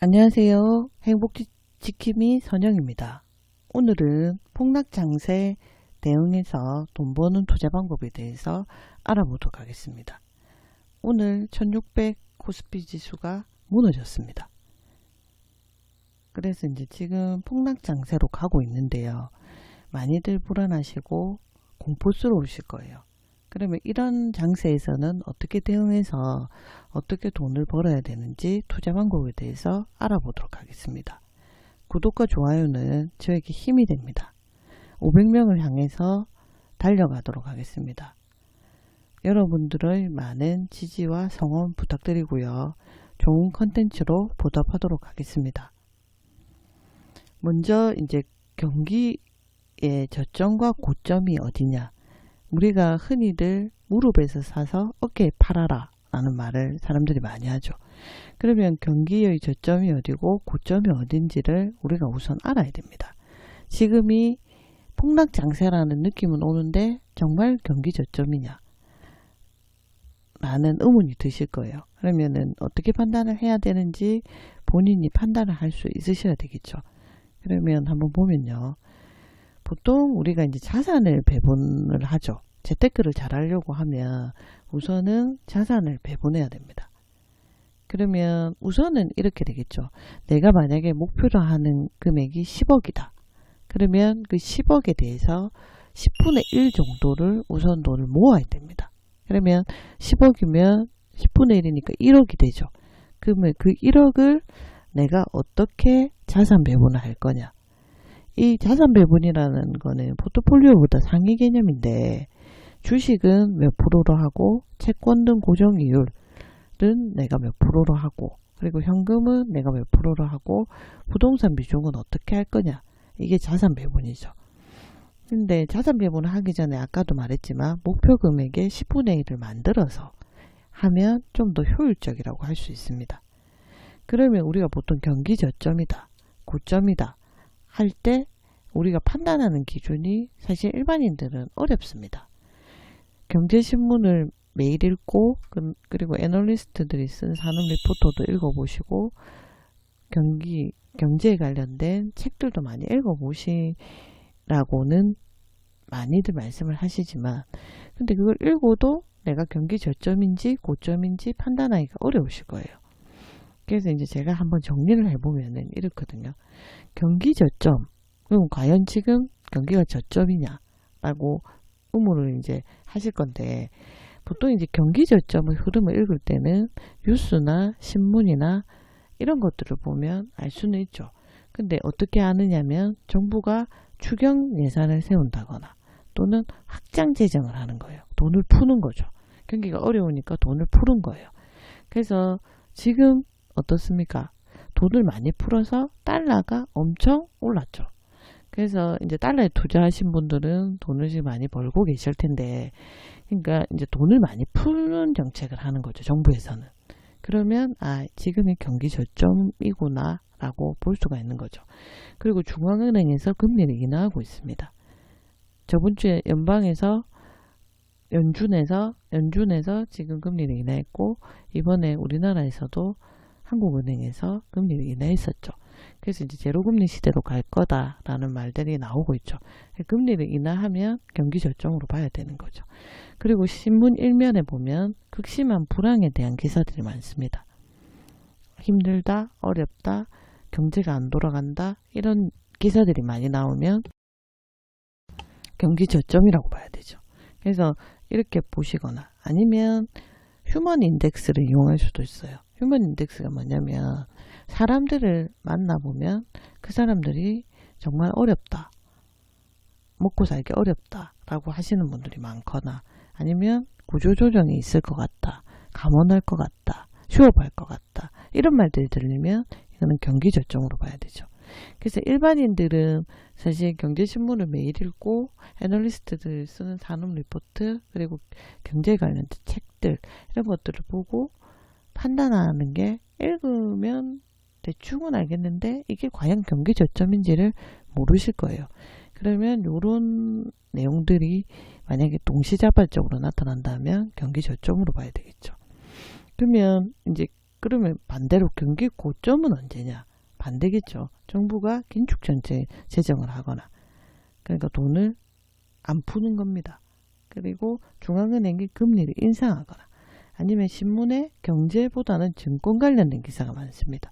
안녕하세요. 행복지킴이 선영입니다. 오늘은 폭락장세 대응해서 돈 버는 투자 방법에 대해서 알아보도록 하겠습니다. 오늘 1600 코스피 지수가 무너졌습니다. 그래서 이제 지금 폭락장세로 가고 있는데요. 많이들 불안하시고 공포스러우실 거예요. 그러면 이런 장세에서는 어떻게 대응해서 어떻게 돈을 벌어야 되는지 투자 방법에 대해서 알아보도록 하겠습니다. 구독과 좋아요는 저에게 힘이 됩니다. 500명을 향해서 달려가도록 하겠습니다. 여러분들의 많은 지지와 성원 부탁드리고요. 좋은 컨텐츠로 보답하도록 하겠습니다. 먼저 이제 경기의 저점과 고점이 어디냐. 우리가 흔히들 무릎에서 사서 어깨에 팔아라 라는 말을 사람들이 많이 하죠. 그러면 경기의 저점이 어디고 고점이 어딘지를 우리가 우선 알아야 됩니다. 지금이 폭락장세라는 느낌은 오는데 정말 경기 저점이냐 라는 의문이 드실 거예요. 그러면은 어떻게 판단을 해야 되는지 본인이 판단을 할 수 있으셔야 되겠죠. 그러면 한번 보면요. 보통 우리가 이제 자산을 배분을 하죠. 재테크를 잘 하려고 하면 우선은 자산을 배분해야 됩니다. 그러면 우선은 이렇게 되겠죠. 내가 만약에 목표로 하는 금액이 10억이다. 그러면 그 10억에 대해서 10분의 1 정도를 우선 돈을 모아야 됩니다. 그러면 10억이면 10분의 1이니까 1억이 되죠. 그러면 그 1억을 내가 어떻게 자산 배분을 할 거냐. 이 자산 배분이라는 거는 포트폴리오보다 상위 개념인데 주식은 몇 프로로 하고 채권 등 고정이율은 내가 몇 프로로 하고 그리고 현금은 내가 몇 프로로 하고 부동산 비중은 어떻게 할 거냐. 이게 자산 배분이죠. 근데 자산 배분을 하기 전에 아까도 말했지만 목표 금액의 10분의 1을 만들어서 하면 좀 더 효율적이라고 할 수 있습니다. 그러면 우리가 보통 경기 저점이다, 고점이다 할 때 우리가 판단하는 기준이 사실 일반인들은 어렵습니다. 경제신문을 매일 읽고 그리고 애널리스트들이 쓴 산업 리포터도 읽어보시고 경제에 관련된 책들도 많이 읽어보시라고는 많이들 말씀을 하시지만 근데 그걸 읽어도 내가 경기 저점인지 고점인지 판단하기가 어려우실 거예요. 그래서 이제 제가 한번 정리를 해보면은 이렇거든요. 경기 저점. 그럼 과연 지금 경기가 저점이냐? 라고 의문을 이제 하실 건데, 보통 이제 경기 저점의 흐름을 읽을 때는 뉴스나 신문이나 이런 것들을 보면 알 수는 있죠. 근데 어떻게 아느냐면 정부가 추경 예산을 세운다거나 또는 확장 재정을 하는 거예요. 돈을 푸는 거죠. 경기가 어려우니까 돈을 푸는 거예요. 그래서 지금 어떻습니까? 돈을 많이 풀어서 달러가 엄청 올랐죠. 그래서 이제 달러에 투자하신 분들은 돈을 지금 많이 벌고 계실 텐데, 그러니까 이제 돈을 많이 푸는 정책을 하는 거죠. 정부에서는. 그러면 지금이 경기 저점이구나 라고 볼 수가 있는 거죠. 그리고 중앙은행에서 금리를 인하하고 있습니다. 저번 주에 연준에서 지금 금리를 인하했고 이번에 우리나라에서도 한국은행에서 금리를 인하했었죠. 그래서 이제 제로금리 시대로 갈 거다라는 말들이 나오고 있죠. 금리를 인하하면 경기 저점으로 봐야 되는 거죠. 그리고 신문 일면에 보면 극심한 불황에 대한 기사들이 많습니다. 힘들다, 어렵다, 경제가 안 돌아간다 이런 기사들이 많이 나오면 경기 저점이라고 봐야 되죠. 그래서 이렇게 보시거나 아니면 휴먼 인덱스를 이용할 수도 있어요. 휴먼 인덱스가 뭐냐면 사람들을 만나보면 그 사람들이 정말 어렵다, 먹고 살기 어렵다 라고 하시는 분들이 많거나 아니면 구조조정이 있을 것 같다, 감원할 것 같다, 휴업할 것 같다 이런 말들이 들리면 이거는 경기 저점으로 봐야 되죠. 그래서 일반인들은 사실 경제신문을 매일 읽고 애널리스트들이 쓰는 산업 리포트 그리고 경제 관련된 책들 이런 것들을 보고 판단하는 게 읽으면 대충은 알겠는데 이게 과연 경기 저점인지를 모르실 거예요. 그러면 이런 내용들이 만약에 동시자발적으로 나타난다면 경기 저점으로 봐야 되겠죠. 그러면 이제 그러면 반대로 경기 고점은 언제냐? 반대겠죠. 정부가 긴축 전체 재정을 하거나, 그러니까 돈을 안 푸는 겁니다. 그리고 중앙은행이 금리를 인상하거나, 아니면 신문에 경제보다는 증권 관련된 기사가 많습니다.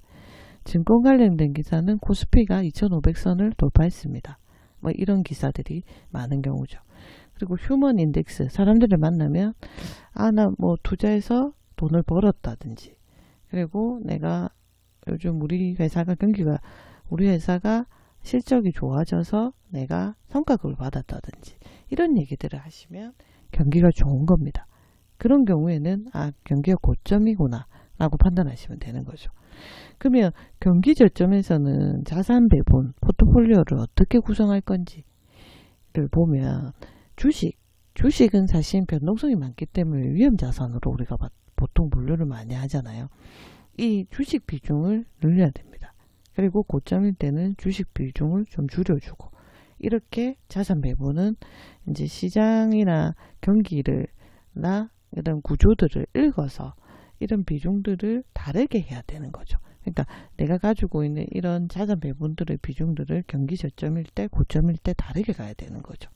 증권 관련된 기사는 코스피가 2500선을 돌파했습니다. 뭐 이런 기사들이 많은 경우죠. 그리고 휴먼 인덱스, 사람들을 만나면 나 뭐 투자해서 돈을 벌었다든지, 그리고 내가 요즘 우리 회사가 실적이 좋아져서 내가 성과급을 받았다든지 이런 얘기들을 하시면 경기가 좋은 겁니다. 그런 경우에는 경기가 고점이구나 라고 판단하시면 되는 거죠. 그러면 경기 저점에서는 자산 배분, 포트폴리오를 어떻게 구성할 건지를 보면 주식은 사실 변동성이 많기 때문에 위험자산으로 우리가 보통 분류를 많이 하잖아요. 이 주식 비중을 늘려야 됩니다. 그리고 고점일 때는 주식 비중을 좀 줄여주고, 이렇게 자산 배분은 이제 시장이나 이런 구조들을 읽어서 이런 비중들을 다르게 해야 되는 거죠. 그러니까 내가 가지고 있는 이런 자산 배분들의 비중들을 경기 저점일 때, 고점일 때 다르게 가야 되는 거죠.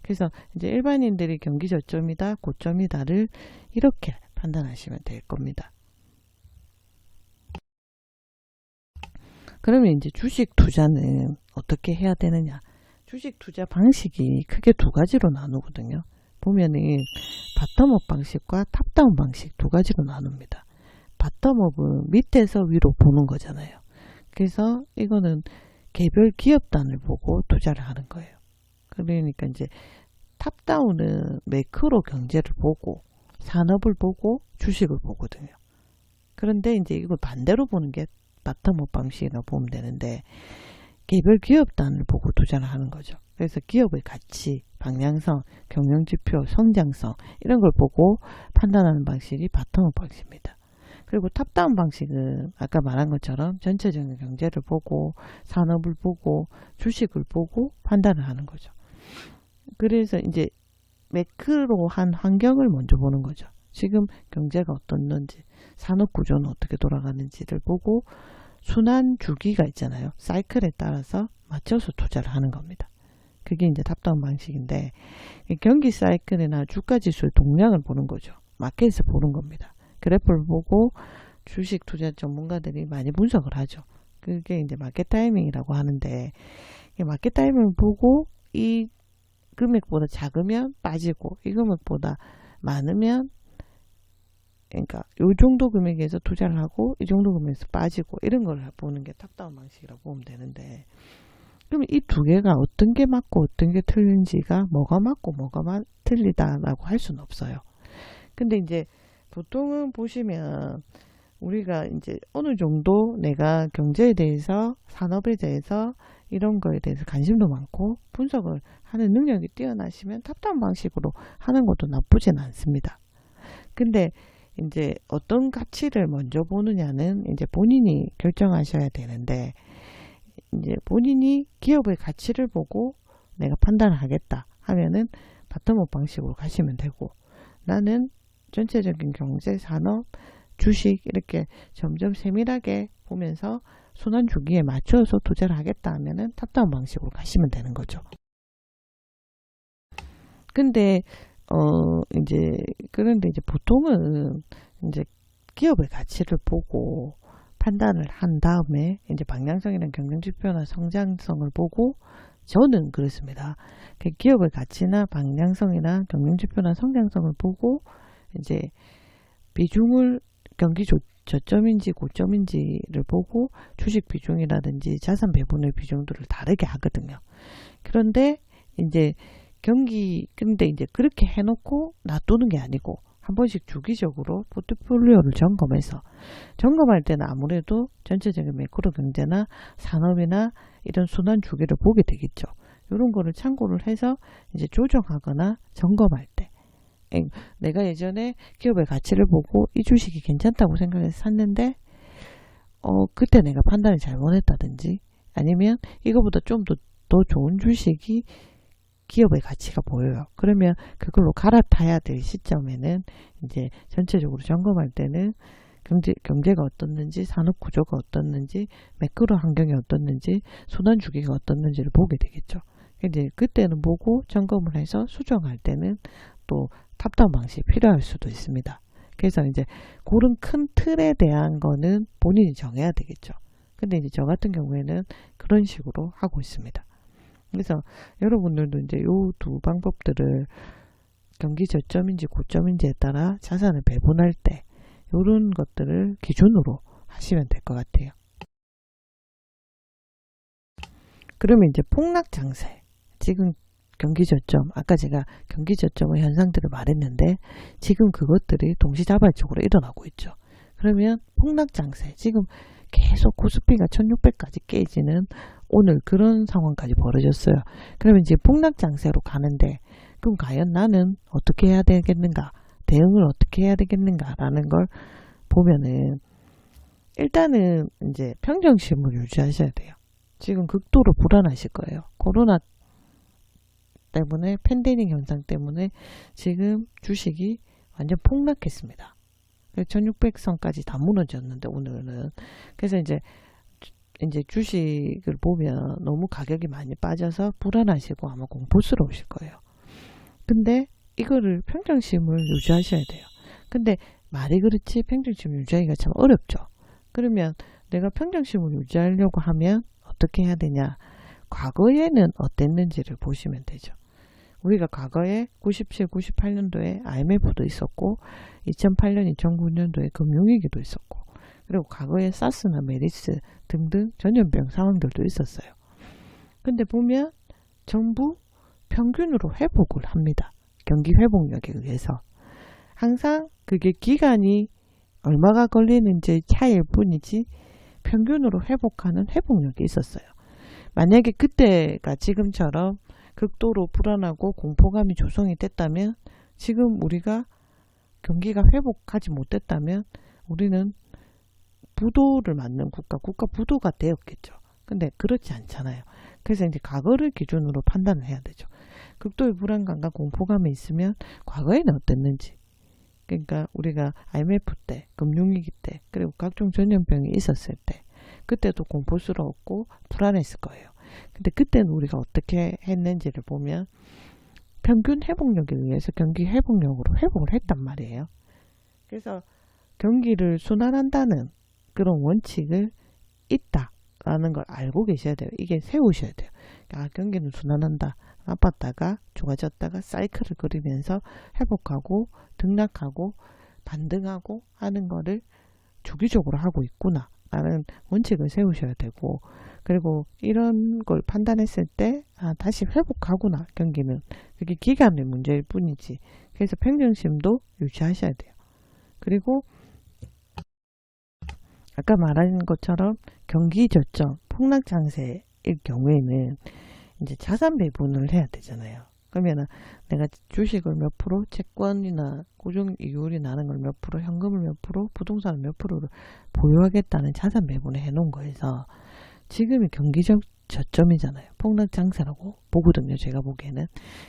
그래서 이제 일반인들이 경기 저점이다, 고점이다를 이렇게 판단하시면 될 겁니다. 그러면 이제 주식 투자는 어떻게 해야 되느냐? 주식 투자 방식이 크게 두 가지로 나누거든요. 보면은 바텀업 방식과 탑다운 방식 두 가지로 나눕니다. 바텀업은 밑에서 위로 보는 거잖아요. 그래서 이거는 개별 기업단을 보고 투자를 하는 거예요. 그러니까 이제 탑다운은 매크로 경제를 보고 산업을 보고 주식을 보거든요. 그런데 이제 이걸 반대로 보는 게 바텀업 방식이라고 보면 되는데, 개별 기업단을 보고 투자를 하는 거죠. 그래서 기업의 가치, 방향성, 경영지표, 성장성 이런 걸 보고 판단하는 방식이 바텀업 방식입니다. 그리고 탑다운 방식은 아까 말한 것처럼 전체적인 경제를 보고 산업을 보고 주식을 보고 판단을 하는 거죠. 그래서 이제 매크로한 환경을 먼저 보는 거죠. 지금 경제가 어떻는지, 산업 구조는 어떻게 돌아가는지를 보고 순환 주기가 있잖아요. 사이클에 따라서 맞춰서 투자를 하는 겁니다. 그게 이제 탑다운 방식인데, 경기 사이클이나 주가 지수의 동향을 보는 거죠. 마켓에서 보는 겁니다. 그래프를 보고 주식 투자 전문가들이 많이 분석을 하죠. 그게 이제 마켓 타이밍이라고 하는데, 마켓 타이밍을 보고 이 금액보다 작으면 빠지고, 이 금액보다 많으면, 그러니까 요 정도 금액에서 투자를 하고 이 정도 금액에서 빠지고, 이런 걸 보는 게 탑다운 방식이라고 보면 되는데, 그럼 이 두 개가 어떤 게 맞고 어떤 게 틀린지가, 뭐가 맞고 뭐가 틀리다라고 할 수는 없어요. 근데 이제 보통은 보시면 우리가 이제 어느 정도 내가 경제에 대해서, 산업에 대해서 이런 거에 대해서 관심도 많고 분석을 하는 능력이 뛰어나시면 탑다운 방식으로 하는 것도 나쁘진 않습니다. 근데 이제 어떤 가치를 먼저 보느냐는 이제 본인이 결정하셔야 되는데, 이제 본인이 기업의 가치를 보고 내가 판단을 하겠다 하면은 바텀업 방식으로 가시면 되고, 나는 전체적인 경제, 산업, 주식 이렇게 점점 세밀하게 보면서 순환 주기에 맞춰서 투자를 하겠다 하면은 탑다운 방식으로 가시면 되는 거죠. 근데 그런데 이제 보통은 이제 기업의 가치를 보고 판단을 한 다음에 이제 방향성이나 경쟁지표나 성장성을 보고, 저는 그렇습니다. 기업의 가치나 방향성이나 경쟁지표나 성장성을 보고 이제 비중을 경기 저점인지 고점인지를 보고 주식 비중이라든지 자산 배분의 비중들을 다르게 하거든요. 그런데 이제 근데 이제 그렇게 해놓고 놔두는 게 아니고 한 번씩 주기적으로 포트폴리오를 점검할 때는 아무래도 전체적인 매크로 경제나 산업이나 이런 순환 주기를 보게 되겠죠. 이런 거를 참고를 해서 이제 조정하거나 점검할 때, 내가 예전에 기업의 가치를 보고 이 주식이 괜찮다고 생각해서 샀는데 그때 내가 판단을 잘못했다든지, 아니면 이거보다 좀 더 좋은 주식이 기업의 가치가 보여요. 그러면 그걸로 갈아타야 될 시점에는 이제 전체적으로 점검할 때는 경제가 어떻는지, 산업 구조가 어떻는지, 매크로 환경이 어떻는지, 순환 주기가 어떻는지를 보게 되겠죠. 이제 그때는 보고 점검을 해서 수정할 때는 또 탑다운 방식이 필요할 수도 있습니다. 그래서 이제 그런 큰 틀에 대한 거는 본인이 정해야 되겠죠. 근데 이제 저 같은 경우에는 그런 식으로 하고 있습니다. 그래서 여러분들도 이제 요 두 방법들을 경기 저점인지 고점인지에 따라 자산을 배분할 때 이런 것들을 기준으로 하시면 될 것 같아요. 그러면 이제 폭락 장세, 지금 경기 저점, 아까 제가 경기 저점의 현상들을 말했는데 지금 그것들이 동시다발적으로 일어나고 있죠. 그러면 폭락 장세, 지금 계속 코스피가 1600까지 깨지는 오늘 그런 상황까지 벌어졌어요. 그러면 이제 폭락 장세로 가는데 그럼 과연 나는 어떻게 해야 되겠는가, 대응을 어떻게 해야 되겠는가라는 걸 보면은 일단은 이제 평정심을 유지하셔야 돼요. 지금 극도로 불안하실 거예요. 코로나 때문에, 팬데믹 현상 때문에 지금 주식이 완전 폭락했습니다. 1600선까지 다 무너졌는데 오늘은. 그래서 이제 주식을 보면 너무 가격이 많이 빠져서 불안하시고 아마 공포스러우실 거예요. 근데 이거를 평정심을 유지하셔야 돼요. 근데 말이 그렇지 평정심을 유지하기가 참 어렵죠. 그러면 내가 평정심을 유지하려고 하면 어떻게 해야 되냐? 과거에는 어땠는지를 보시면 되죠. 우리가 과거에 97, 98년도에 IMF도 있었고 2008년, 2009년도에 금융위기도 있었고 그리고 과거에 사스나 메리스 등등 전염병 상황들도 있었어요. 근데 보면 전부 평균으로 회복을 합니다. 경기 회복력에 의해서. 항상 그게 기간이 얼마가 걸리는지 차이일 뿐이지 평균으로 회복하는 회복력이 있었어요. 만약에 그때가 지금처럼 극도로 불안하고 공포감이 조성이 됐다면, 지금 우리가 경기가 회복하지 못했다면 우리는 부도를 맞는 국가 부도가 되었겠죠. 근데 그렇지 않잖아요. 그래서 이제 과거를 기준으로 판단을 해야 되죠. 극도의 불안감과 공포감이 있으면 과거에는 어땠는지, 그러니까 우리가 IMF 때, 금융위기 때, 그리고 각종 전염병이 있었을 때 그때도 공포스러웠고 불안했을 거예요. 근데 그때는 우리가 어떻게 했는지를 보면 평균 회복력에 의해서 경기 회복력으로 회복을 했단 말이에요. 그래서 경기를 순환한다는 그런 원칙을 있다라는 걸 알고 계셔야 돼요. 이게 세우셔야 돼요. 아, 경기는 순환한다. 나빴다가 좋아졌다가 사이클을 그리면서 회복하고 등락하고 반등하고 하는 거를 주기적으로 하고 있구나 라는 원칙을 세우셔야 되고, 그리고 이런 걸 판단했을 때 다시 회복하구나, 경기는. 그게 기간의 문제일 뿐이지. 그래서 평정심도 유지하셔야 돼요. 그리고 아까 말한 것처럼 경기 저점, 폭락 장세일 경우에는 이제 자산 배분을 해야 되잖아요. 그러면 내가 주식을 몇 프로, 채권이나 고정 이율이 나는 걸 몇 프로, 현금을 몇 프로, 부동산을 몇 프로를 보유하겠다는 자산 배분을 해놓은 거에서 지금이 경기적 저점이잖아요. 폭락 장세라고 보거든요, 제가 보기에는.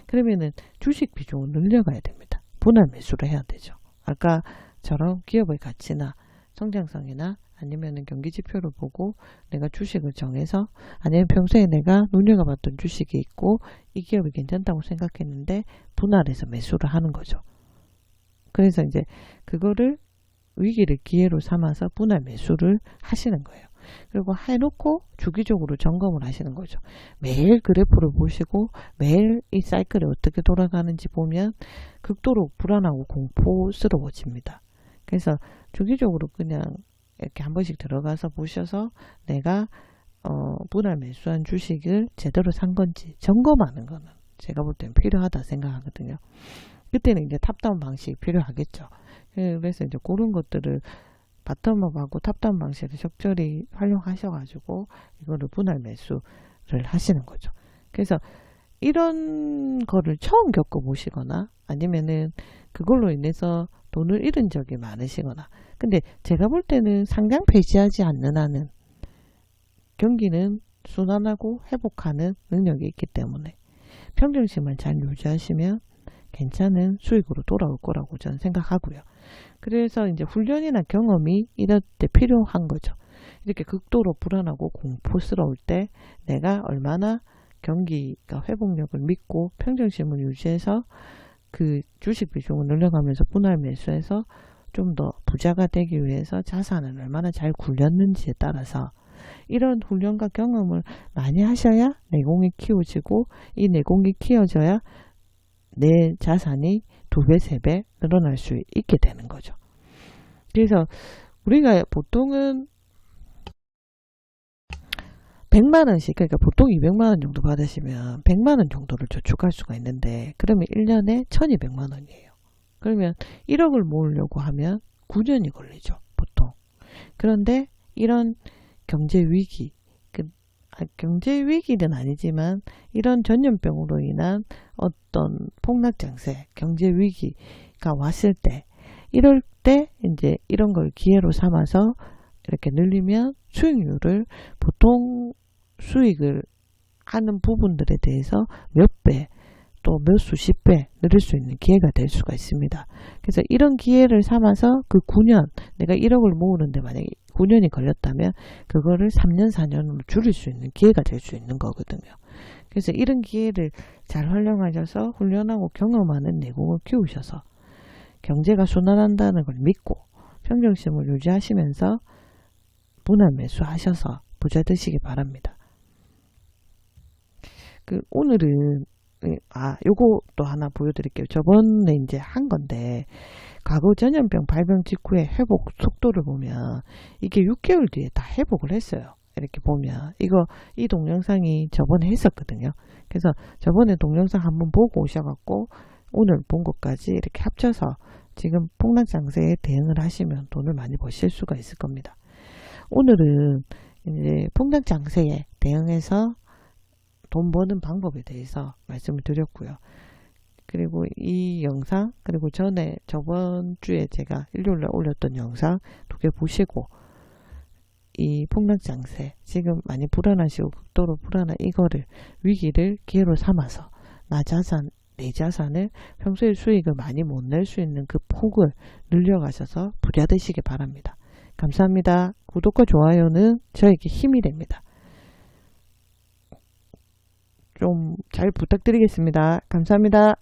그러면은 주식 비중을 늘려가야 됩니다. 분할 매수를 해야 되죠. 아까처럼 기업의 가치나 성장성이나 아니면은 경기 지표를 보고 내가 주식을 정해서, 아니면 평소에 내가 눈여겨봤던 주식이 있고 이 기업이 괜찮다고 생각했는데 분할해서 매수를 하는 거죠. 그래서 이제 그거를 위기를 기회로 삼아서 분할 매수를 하시는 거예요. 그리고 해놓고 주기적으로 점검을 하시는 거죠. 매일 그래프를 보시고 매일 이 사이클이 어떻게 돌아가는지 보면 극도로 불안하고 공포스러워집니다. 그래서 주기적으로 그냥 이렇게 한 번씩 들어가서 보셔서 내가 분할 매수한 주식을 제대로 산 건지 점검하는 거는 제가 볼 때는 필요하다 생각하거든요. 그때는 이제 탑다운 방식이 필요하겠죠. 그래서 이제 그런 것들을 바텀업하고 탑다운 방식을 적절히 활용하셔가지고 이거를 분할 매수를 하시는 거죠. 그래서 이런 거를 처음 겪어보시거나 아니면은 그걸로 인해서 돈을 잃은 적이 많으시거나, 근데 제가 볼 때는 상장 폐지하지 않는 한은 경기는 순환하고 회복하는 능력이 있기 때문에 평정심을 잘 유지하시면 괜찮은 수익으로 돌아올 거라고 저는 생각하고요. 그래서 이제 훈련이나 경험이 이럴 때 필요한 거죠. 이렇게 극도로 불안하고 공포스러울 때 내가 얼마나 경기가 회복력을 믿고 평정심을 유지해서 그 주식 비중을 늘려가면서 분할 매수해서 좀 더 부자가 되기 위해서 자산을 얼마나 잘 굴렸는지에 따라서 이런 훈련과 경험을 많이 하셔야 내공이 키워지고 이 내공이 키워져야 내 자산이 2배, 3배 늘어날 수 있게 되는 거죠. 그래서 우리가 보통은 100만원씩, 그러니까 보통 200만원 정도 받으시면 100만원 정도를 저축할 수가 있는데, 그러면 1년에 1200만원이에요. 그러면 1억을 모으려고 하면 9년이 걸리죠, 보통. 그런데 이런 경제위기, 경제위기는 아니지만 이런 전염병으로 인한 어떤 폭락장세, 경제위기가 왔을 때, 이럴 때 이제 이런 걸 기회로 삼아서 이렇게 늘리면 수익률을 보통 수익을 하는 부분들에 대해서 몇 배, 또 몇 수십 배 늘릴 수 있는 기회가 될 수가 있습니다. 그래서 이런 기회를 삼아서 그 9년, 내가 1억을 모으는데 만약에 9년이 걸렸다면 그거를 3년, 4년으로 줄일 수 있는 기회가 될 수 있는 거거든요. 그래서 이런 기회를 잘 활용하셔서 훈련하고 경험하는 내공을 키우셔서 경제가 순환한다는 걸 믿고 평정심을 유지하시면서 분할 매수하셔서 부자 되시기 바랍니다. 오늘은 요거 또 하나 보여드릴게요. 저번에 이제 한 건데, 과거 전염병 발병 직후에 회복 속도를 보면 이게 6개월 뒤에 다 회복을 했어요. 이렇게 보면 이 동영상이 저번에 했었거든요. 그래서 저번에 동영상 한번 보고 오셔갖고 오늘 본 것까지 이렇게 합쳐서 지금 폭락장세에 대응을 하시면 돈을 많이 버실 수가 있을 겁니다. 오늘은 이제 폭락장세에 대응해서 돈 버는 방법에 대해서 말씀을 드렸고요. 그리고 이 영상, 그리고 저번 주에 제가 일요일날 올렸던 영상 2개 보시고, 이 폭락장세, 지금 많이 불안하시고 극도로 불안한 이거를, 위기를 기회로 삼아서 내 자산을 평소에 수익을 많이 못 낼 수 있는 그 폭을 늘려가셔서 부자 되시기 바랍니다. 감사합니다. 구독과 좋아요는 저에게 힘이 됩니다. 좀 잘 부탁드리겠습니다. 감사합니다.